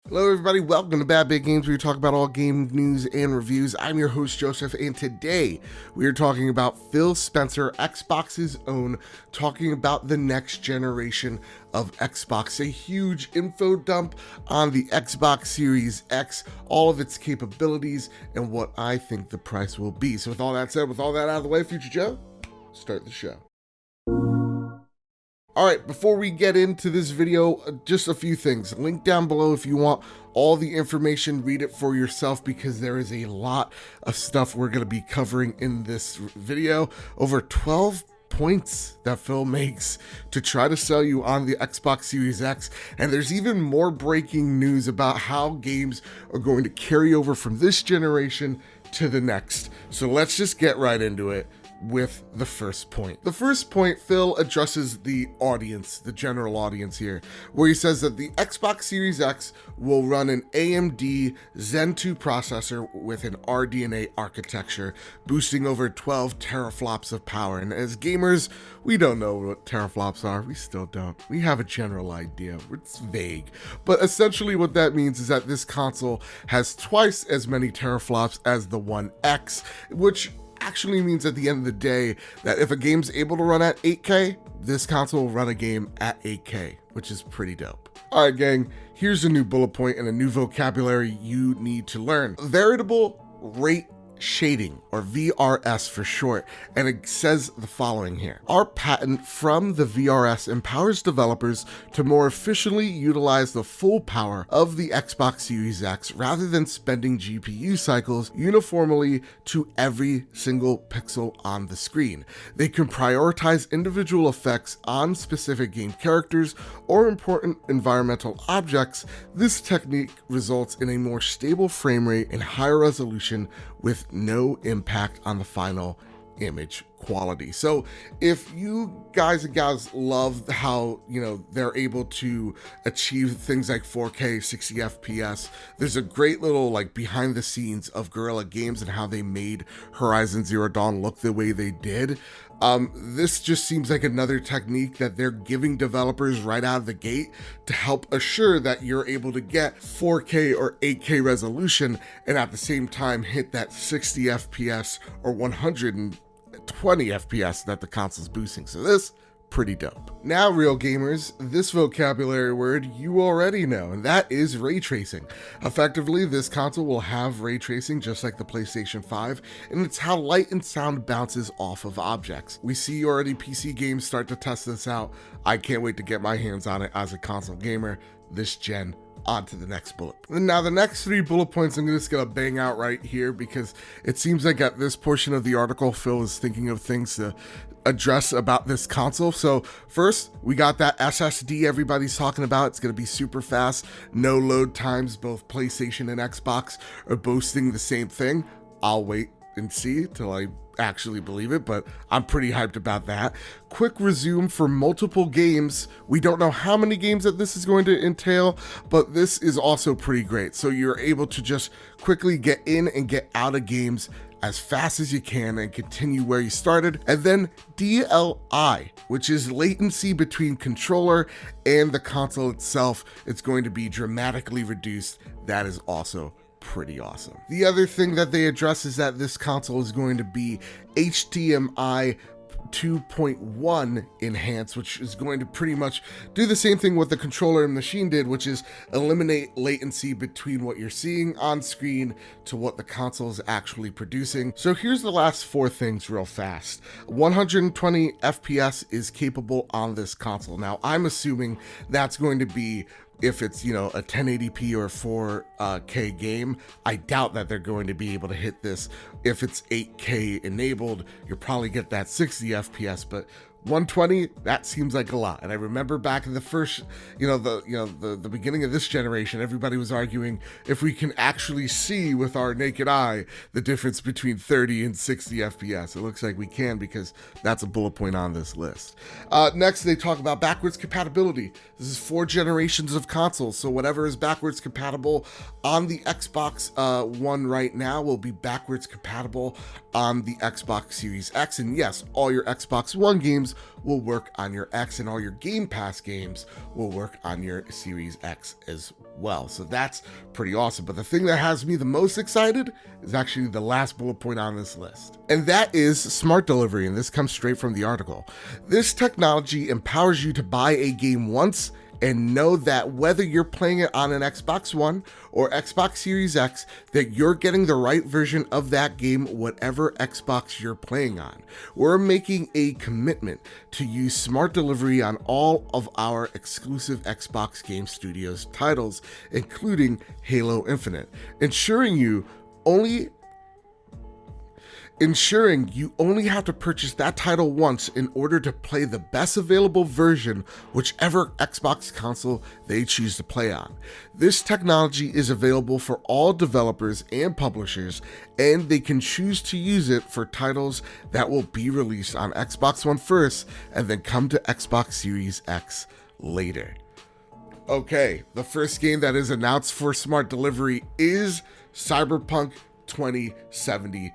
Hello everybody, welcome to Bad Big Games, where we talk about all game news and reviews. I'm your host Joseph, and today we are talking about Phil Spencer, Xbox's own, talking about the next generation of Xbox, a huge info dump on the Xbox Series X, all of its capabilities, and what I think the price will be. So with all that said, with all that out of the way, Future Joe, start the show. Alright, before we get into this video, just a few things. Link down below if you want all the information, read it for yourself because there is a lot of stuff we're going to be covering in this video. Over 12 points that Phil makes to try to sell you on the Xbox Series X, and there's even more breaking news about how games are going to carry over from this generation to the next. So let's just get right into it with the first point. The first point, Phil addresses the audience, the general audience here, where he says that the Xbox Series X will run an AMD Zen 2 processor with an RDNA architecture, boosting over 12 teraflops of power. And as gamers, we don't know what teraflops are. We still don't. We have a general idea. It's vague. But essentially what that means is that this console has twice as many teraflops as the One X, which actually means at the end of the day that if a game's able to run at 8K, this console will run a game at 8K, which is pretty dope. Alright gang, here's a new bullet point and a new vocabulary you need to learn. Variable rate shading, or VRS for short, and it says the following here. Our patent from the VRS empowers developers to more efficiently utilize the full power of the Xbox Series X rather than spending GPU cycles uniformly to every single pixel on the screen. They can prioritize individual effects on specific game characters or important environmental objects. This technique results in a more stable frame rate and higher resolution with no impact on the final image quality. So if you guys and gals love how, they're able to achieve things like 4K 60 FPS, there's a great little behind the scenes of Guerrilla Games and how they made Horizon Zero Dawn look the way they did. This just seems like another technique that they're giving developers right out of the gate to help assure that you're able to get 4K or 8K resolution and at the same time hit that 60 FPS or 120 FPS that the console's boosting. So this, pretty dope. Now, real gamers, this vocabulary word you already know, and that is ray tracing. Effectively, this console will have ray tracing just like the PlayStation 5, and it's how light and sound bounces off of objects. We see already PC games start to test this out. I can't wait to get my hands on it as a console gamer this gen. On to the next bullet. Now, the next three bullet points I'm just gonna bang out right here because it seems like at this portion of the article, Phil is thinking of things to address about this console. So first, we got that SSD everybody's talking about. It's gonna be super fast, no load times. Both PlayStation and Xbox are boasting the same thing. I'll wait and see till I actually believe it, but I'm pretty hyped about that. Quick resume for multiple games. We don't know how many games that this is going to entail, but this is also pretty great. So you're able to just quickly get in and get out of games as fast as you can and continue where you started. And then DLI, which is latency between controller and the console itself. It's going to be dramatically reduced. That is also pretty awesome. The other thing that they address is that this console is going to be HDMI 2.1 enhanced, which is going to pretty much do the same thing what the controller and machine did, which is eliminate latency between what you're seeing on screen to what the console is actually producing. So here's the last four things real fast. 120 FPS is capable on this console. Now, I'm assuming that's going to be if it's, a 1080p or 4K game. I doubt that they're going to be able to hit this. If it's 8K enabled, you'll probably get that 60 FPS, but 120, that seems like a lot. And I remember back in the first, the beginning of this generation, everybody was arguing if we can actually see with our naked eye the difference between 30 and 60 FPS. It looks like we can because that's a bullet point on this list. Next, they talk about backwards compatibility. This is 4 generations of consoles, so whatever is backwards compatible on the Xbox One right now will be backwards compatible on the Xbox Series X. And yes, all your Xbox One games games will work on your X, and all your Game Pass games will work on your Series X as well. So that's pretty awesome. But the thing that has me the most excited is actually the last bullet point on this list, and that is smart delivery. And this comes straight from the article. This technology empowers you to buy a game once and know that whether you're playing it on an Xbox One or Xbox Series X, that you're getting the right version of that game, whatever Xbox you're playing on. We're making a commitment to use smart delivery on all of our exclusive Xbox Game Studios titles, including Halo Infinite, ensuring you only have to purchase that title once in order to play the best available version, whichever Xbox console they choose to play on. This technology is available for all developers and publishers, and they can choose to use it for titles that will be released on Xbox One first and then come to Xbox Series X later. Okay, the first game that is announced for smart delivery is Cyberpunk 2077.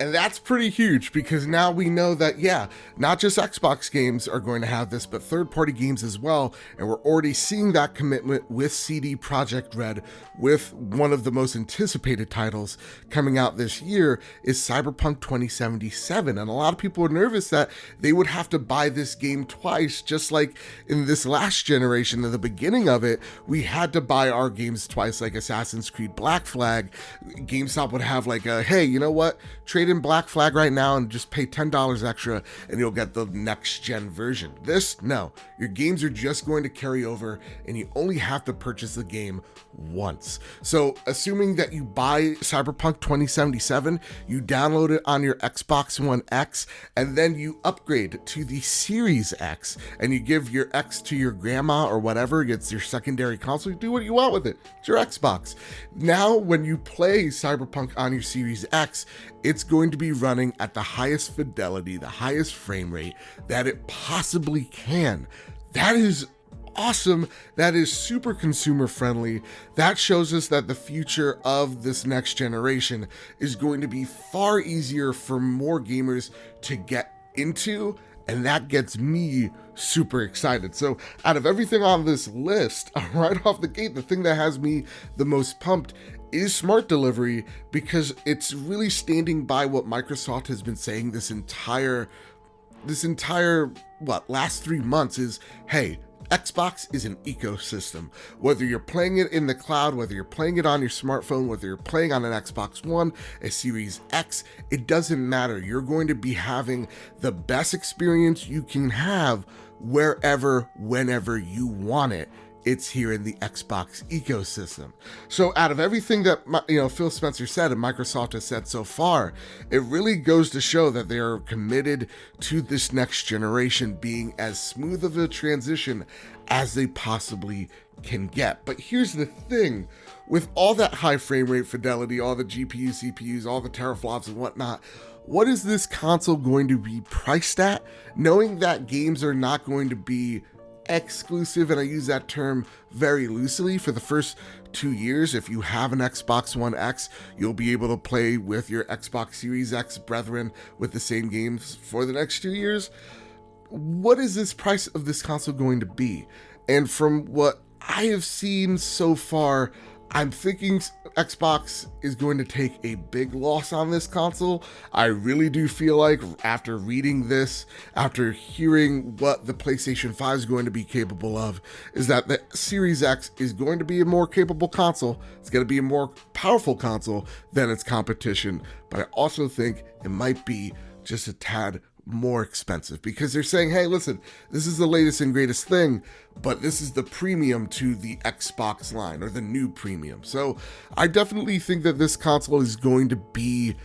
And that's pretty huge, because now we know that, yeah, not just Xbox games are going to have this, but third-party games as well. And we're already seeing that commitment with CD Projekt Red, with one of the most anticipated titles coming out this year is Cyberpunk 2077. And a lot of people are nervous that they would have to buy this game twice, just like in this last generation. In the beginning of it, we had to buy our games twice, like Assassin's Creed Black Flag. GameStop would have like a, hey, you know what? Trade in Black Flag right now and just pay $10 extra and you'll get the next gen version. This, no. Your games are just going to carry over and you only have to purchase the game once. So assuming that you buy Cyberpunk 2077, you download it on your Xbox One X, and then you upgrade to the Series X, and you give your X to your grandma or whatever, it's your secondary console, you do what you want with it. It's your Xbox. Now, when you play Cyberpunk on your Series X, it's going to be running at the highest fidelity, the highest frame rate that it possibly can. That is awesome. That is super consumer friendly. That shows us that the future of this next generation is going to be far easier for more gamers to get into, and that gets me super excited. So out of everything on this list, right off the gate, the thing that has me the most pumped is smart delivery, because it's really standing by what Microsoft has been saying this entire last 3 months is, hey, Xbox is an ecosystem. Whether you're playing it in the cloud, whether you're playing it on your smartphone, whether you're playing on an Xbox One, a Series X, it doesn't matter. You're going to be having the best experience you can have wherever, whenever you want it. It's here in the Xbox ecosystem. So out of everything that Phil Spencer said and Microsoft has said so far, it really goes to show that they are committed to this next generation being as smooth of a transition as they possibly can get. But here's the thing, with all that high frame rate fidelity, all the GPUs, CPUs, all the teraflops and whatnot, what is this console going to be priced at? Knowing that games are not going to be exclusive, and I use that term very loosely, for the first 2 years. If you have an Xbox One X, you'll be able to play with your Xbox Series X brethren with the same games for the next 2 years. What is this price of this console going to be? And from what I have seen so far, I'm thinking Xbox is going to take a big loss on this console. I really do feel like, after reading this, after hearing what the PlayStation 5 is going to be capable of, is that the Series X is going to be a more capable console. It's going to be a more powerful console than its competition. But I also think it might be just a tad more expensive, because they're saying, hey, listen, this is the latest and greatest thing, but this is the premium to the Xbox line, or the new premium. So I definitely think that this console is going to be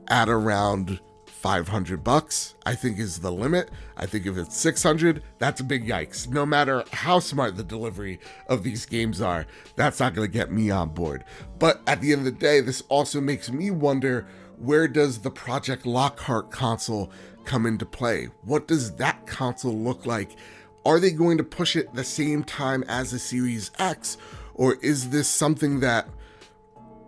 at around $500, I think is the limit. I think if it's 600, that's a big yikes. No matter how smart the delivery of these games are, that's not going to get me on board. But at the end of the day, this also makes me wonder, where does the Project Lockhart console come into play? What does that console look like? Are they going to push it the same time as the Series X, or is this something that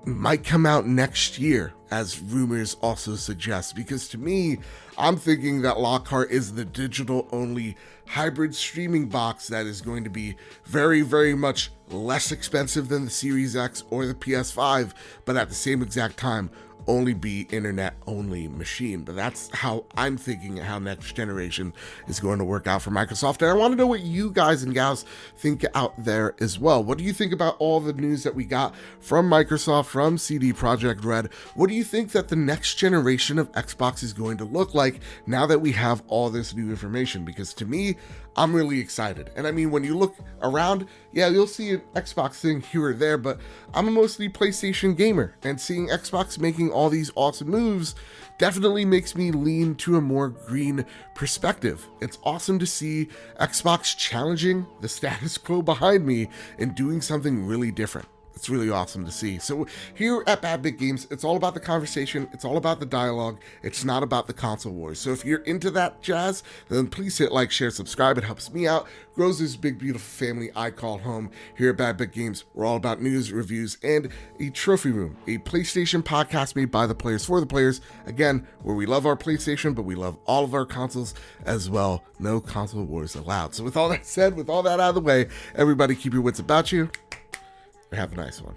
might come out next year, as rumors also suggest, because to me, I'm thinking that Lockhart is the digital-only hybrid streaming box that is going to be very, very much less expensive than the Series X or the PS5, but at the same exact time, only be internet-only machine. But that's how I'm thinking how next generation is going to work out for Microsoft. And I want to know what you guys and gals think out there as well. What do you think about all the news that we got from Microsoft, from CD Projekt Red? What do you think that the next generation of Xbox is going to look like now that we have all this new information? Because to me, I'm really excited. And I mean, when you look around, yeah, you'll see an Xbox thing here or there, but I'm a mostly PlayStation gamer, and seeing Xbox making all these awesome moves definitely makes me lean to a more green perspective. It's awesome to see Xbox challenging the status quo behind me and doing something really different. It's really awesome to see. So here at Bad Bit Games, it's all about the conversation. It's all about the dialogue. It's not about the console wars. So if you're into that jazz, then please hit like, share, subscribe. It helps me out, grows this big, beautiful family I call home. Here at Bad Bit Games, we're all about news, reviews, and a trophy room, a PlayStation podcast made by the players for the players. Again, where we love our PlayStation, but we love all of our consoles as well. No console wars allowed. So with all that said, with all that out of the way, everybody keep your wits about you. Have a nice one.